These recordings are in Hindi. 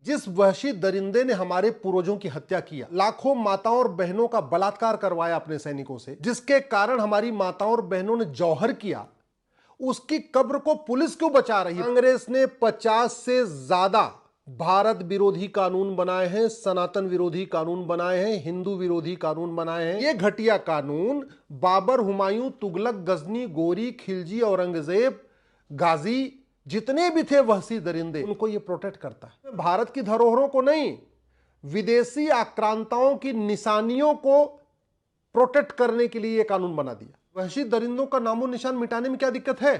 जिस वहशी दरिंदे ने हमारे पूर्वजों की हत्या किया, लाखों माताओं और बहनों का बलात्कार करवाया अपने सैनिकों से, जिसके कारण हमारी माताओं और बहनों ने जौहर किया, उसकी कब्र को पुलिस क्यों बचा रही है? कांग्रेस ने 50 से ज्यादा भारत विरोधी कानून बनाए हैं, सनातन विरोधी कानून बनाए हैं, हिंदू विरोधी कानून बनाए हैं। ये घटिया कानून बाबर, हुमायूं, तुगलक, गजनी, गोरी, खिलजी, औरंगजेब, गाजी जितने भी थे वहशी दरिंदे, उनको ये प्रोटेक्ट करता है। भारत की धरोहरों को नहीं, विदेशी आक्रांताओं की निशानियों को प्रोटेक्ट करने के लिए ये कानून बना दिया। वहशी दरिंदों का नामो निशान मिटाने में क्या दिक्कत है?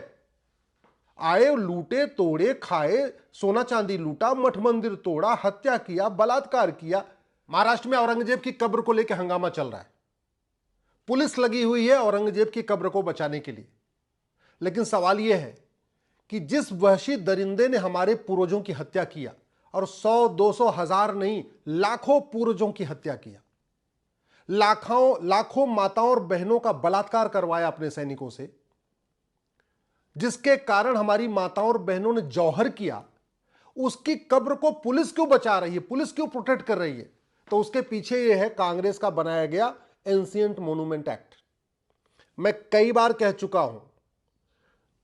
आए, लूटे, तोड़े, खाए, सोना चांदी लूटा, मठ मंदिर तोड़ा, हत्या किया, बलात्कार किया। महाराष्ट्र में औरंगजेब की कब्र को लेकर हंगामा चल रहा है, पुलिस लगी हुई है औरंगजेब की कब्र को बचाने के लिए। लेकिन सवाल यह है कि जिस वहशी दरिंदे ने हमारे पूर्वजों की हत्या किया, और 100, 200, 1000 नहीं, लाखों पूर्वजों की हत्या किया, लाखों माताओं और बहनों का बलात्कार करवाया अपने सैनिकों से, जिसके कारण हमारी माताओं और बहनों ने जौहर किया, उसकी कब्र को पुलिस क्यों बचा रही है, पुलिस क्यों प्रोटेक्ट कर रही है? तो उसके पीछे यह है कांग्रेस का बनाया गया एंशिएंट मॉन्यूमेंट एक्ट। मैं कई बार कह चुका हूं,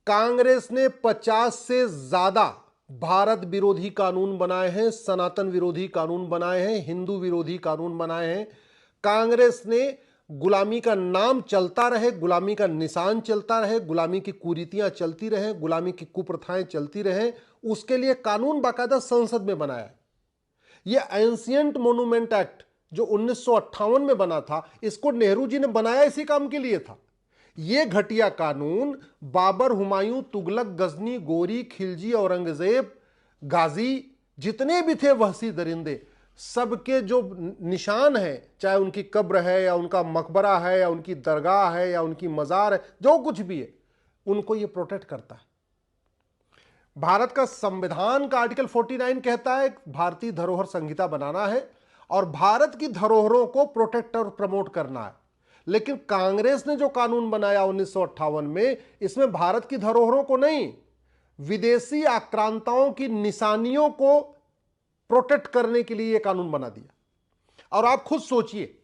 कांग्रेस ने 50 से ज्यादा भारत विरोधी कानून बनाए हैं, सनातन विरोधी कानून बनाए हैं, हिंदू विरोधी कानून बनाए हैं। कांग्रेस ने गुलामी का नाम चलता रहे, गुलामी का निशान चलता रहे, गुलामी की कुरीतियां चलती रहे, गुलामी की कुप्रथाएं चलती रहे, उसके लिए कानून बाकायदा संसद में बनाया। यह एंशिएंट मॉन्यूमेंट एक्ट जो 1958 में बना था, इसको नेहरू जी ने बनाया इसी काम के लिए था। यह घटिया कानून बाबर, हुमायूं, तुगलक, गजनी, गोरी, खिलजी, औरंगजेब, गाजी जितने भी थे वहशी दरिंदे, सबके जो निशान है, चाहे उनकी कब्र है या उनका मकबरा है या उनकी दरगाह है या उनकी मजार है, जो कुछ भी है, उनको यह प्रोटेक्ट करता है। भारत का संविधान का आर्टिकल 49 कहता है भारतीय धरोहर संहिता बनाना है और भारत की धरोहरों को प्रोटेक्ट और प्रमोट करना है। लेकिन कांग्रेस ने जो कानून बनाया 1958 में, इसमें भारत की धरोहरों को नहीं, विदेशी आक्रांताओं की निशानियों को प्रोटेक्ट करने के लिए यह कानून बना दिया। और आप खुद सोचिए,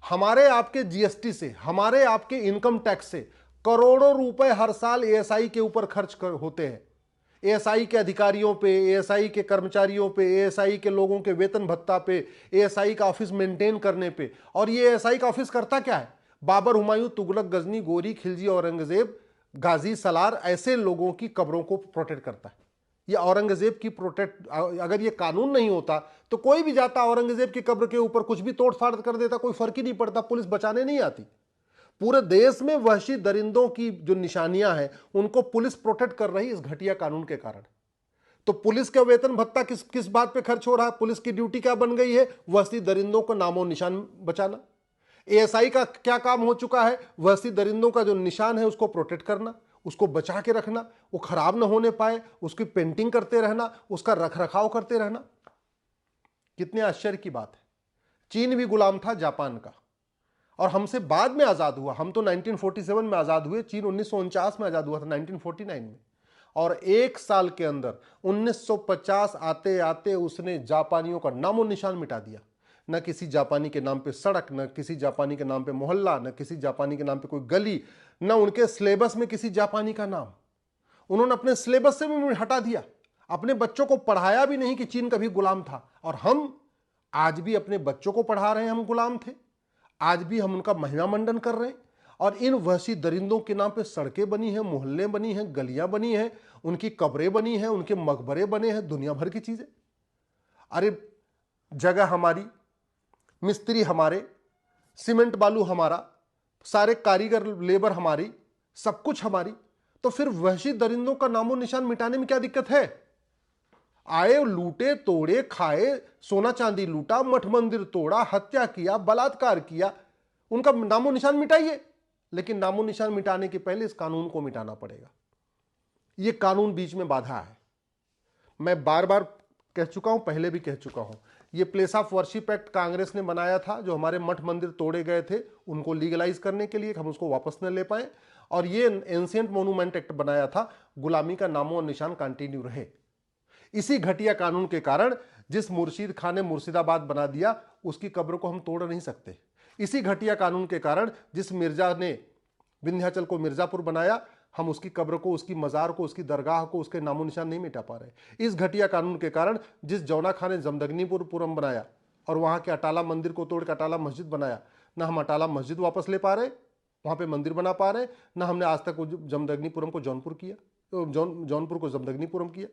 हमारे आपके जीएसटी से, हमारे आपके इनकम टैक्स से करोड़ों रुपए हर साल एएसआई के ऊपर खर्च होते हैं। एएसआई के अधिकारियों पे, एएसआई के कर्मचारियों पे, एएसआई के लोगों के वेतन भत्ता पे, एएसआई का ऑफिस मेंटेन करने पे। और ये एएसआई का ऑफिस करता क्या है? बाबर, हुमायूं, तुगलक, गजनी, गोरी, खिलजी, औरंगजेब, गाजी, सलार ऐसे लोगों की कब्रों को प्रोटेक्ट करता है। ये औरंगजेब की प्रोटेक्ट, अगर ये कानून नहीं होता तो कोई भी जाता औरंगजेब की कब्र के ऊपर कुछ भी तोड़फाड़ कर देता, कोई फर्क ही नहीं पड़ता, पुलिस बचाने नहीं आती। पूरे देश में वहशी दरिंदों की जो निशानियां हैं, उनको पुलिस प्रोटेक्ट कर रही इस घटिया कानून के कारण। तो पुलिस का वेतन भत्ता किस बात पे खर्च हो रहा है? पुलिस की ड्यूटी क्या बन गई है? वहशी दरिंदों को नामो निशान बचाना। एएसआई का क्या काम हो चुका है? वहशी दरिंदों का जो निशान है उसको प्रोटेक्ट करना, उसको बचा के रखना, वो खराब ना होने पाए, उसकी पेंटिंग करते रहना, उसका रखरखाव करते रहना। कितने आश्चर्य की बात है। चीन भी गुलाम था जापान का, और हमसे बाद में आजाद हुआ। हम तो 1947 में आजाद हुए, चीन 1949 में आजाद हुआ था, 1949 में। और एक साल के अंदर 1950 आते आते उसने जापानियों का नामो निशान मिटा दिया। न किसी जापानी के नाम पे सड़क, न किसी जापानी के नाम पे मोहल्ला, न किसी जापानी के नाम पे कोई गली, न उनके सिलेबस में किसी जापानी का नाम। उन्होंने अपने सिलेबस से भी हटा दिया, अपने बच्चों को पढ़ाया भी नहीं कि चीन कभी गुलाम था। और हम आज भी अपने बच्चों को पढ़ा रहे हैं हम गुलाम थे, आज भी हम उनका महिमा मंडन कर रहे हैं। और इन वहशी दरिंदों के नाम पे सड़कें बनी हैं, मोहल्ले बनी हैं, गलियां बनी हैं, उनकी कब्रें बनी हैं, उनके मकबरे बने हैं, दुनिया भर की चीजें। अरे जगह हमारी, मिस्त्री हमारे, सीमेंट बालू हमारा, सारे कारीगर लेबर हमारी, सब कुछ हमारी। तो फिर वहशी दरिंदों का नामो निशान मिटाने में क्या दिक्कत है? आए, लूटे, तोड़े, खाए, सोना चांदी लूटा, मठ मंदिर तोड़ा, हत्या किया, बलात्कार किया, उनका नामो निशान मिटाइए। लेकिन नामो निशान मिटाने के पहले इस कानून को मिटाना पड़ेगा। यह कानून बीच में बाधा है। मैं बार बार कह चुका हूं, पहले भी कह चुका हूं, यह place of worship act Congress ने बनाया था, जो हमारे मठ मंदिर तोड़े गए थे उनको लीगलाइज करने के लिए, हम उसको वापस न ले पाए। और ये एंशिएंट मॉन्यूमेंट एक्ट बनाया था, गुलामी का नामो और निशान कंटिन्यू रहे। इसी घटिया कानून के कारण जिस मुर्शीद खान ने मुर्शिदाबाद बना दिया उसकी कब्र को हम तोड़ नहीं सकते। इसी घटिया कानून के कारण जिस मिर्जा ने विंध्याचल को मिर्जापुर बनाया, हम उसकी कब्र को, उसकी मजार को, उसकी दरगाह को, उसके नामो निशान नहीं मिटा पा रहे। इस घटिया कानून के कारण जिस जौना खान ने जमदग्नीपुरम बनाया और वहां के अटाला मंदिर को तोड़ के अटाला मस्जिद बनाया, ना हम अटाला मस्जिद वापस ले पा रहे, वहां पे मंदिर बना पा रहे, ना हमने आज तक जमदग्नीपुरम को जौनपुर किया, जौनपुर को जमदग्नीपुरम किया।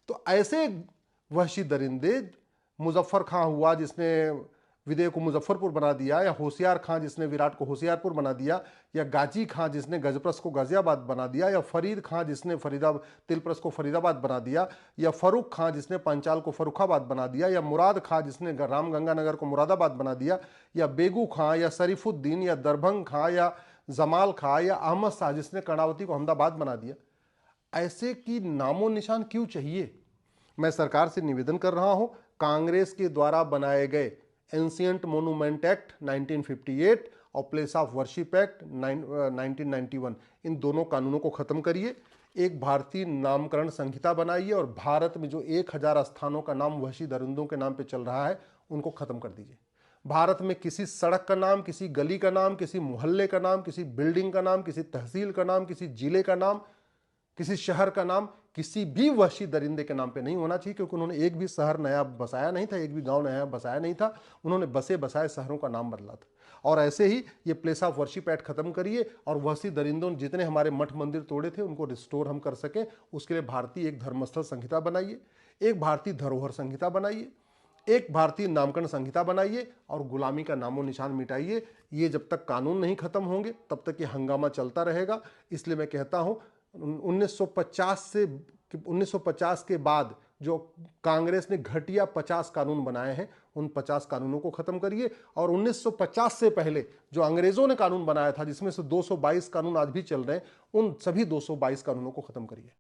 तो ऐसे वहशी दरिंदे, मुजफ्फर खां हुआ जिसने विदेह को मुजफ्फरपुर बना दिया, या होशियार खां जिसने विराट को होशियारपुर बना दिया, या गाजी खां जिसने गजप्रस को गाजियाबाद बना दिया, या फरीद खां जिसने तिलप्रस को फरीदाबाद बना दिया, या फरूख खां जिसने पंचाल को फरुखाबाद बना दिया, या मुराद खां जिसने रामगंगानगर को मुरादाबाद बना दिया, या बेगू खां, या शरीफुद्दीन, या दरभंग खां, या जमाल खां, या अहमद शाह जिसने कर्णावती को अहमदाबाद बना दिया। ऐसे की नामो निशान क्यों चाहिए? मैं सरकार से निवेदन कर रहा हूं, कांग्रेस के द्वारा बनाए गए एंशिएंट मोनूमेंट एक्ट 1958 और प्लेस ऑफ वर्शिप एक्ट 1991, इन दोनों कानूनों को खत्म करिए। एक भारतीय नामकरण संहिता बनाइए और भारत में जो 1000 स्थानों का नाम वहशी दरिंदों के नाम पे चल रहा है उनको खत्म कर दीजिए। भारत में किसी सड़क का नाम, किसी गली का नाम, किसी मोहल्ले का नाम, किसी बिल्डिंग का नाम, किसी तहसील का नाम, किसी जिले का नाम, किसी शहर का नाम किसी भी वहशी दरिंदे के नाम पे नहीं होना चाहिए, क्योंकि उन्होंने एक भी शहर नया बसाया नहीं था, एक भी गांव नया बसाया नहीं था, उन्होंने बसे बसाए शहरों का नाम बदला था। और ऐसे ही ये प्लेस ऑफ वर्शिप एक्ट खत्म करिए और वहशी दरिंदों जितने हमारे मठ मंदिर तोड़े थे उनको रिस्टोर हम कर सकें, उसके लिए भारतीय एक धर्मस्थल संहिता बनाइए, एक भारतीय धरोहर संहिता बनाइए, एक भारतीय नामकरण संहिता बनाइए और गुलामी का नामो निशान मिटाइए। ये जब तक कानून नहीं खत्म होंगे तब तक ये हंगामा चलता रहेगा। इसलिए मैं कहता हूं 1950 के बाद जो कांग्रेस ने घटिया 50 कानून बनाए हैं, उन 50 कानूनों को खत्म करिए और 1950 से पहले जो अंग्रेजों ने कानून बनाया था, जिसमें से 222 कानून आज भी चल रहे हैं, उन सभी 222 कानूनों को खत्म करिए।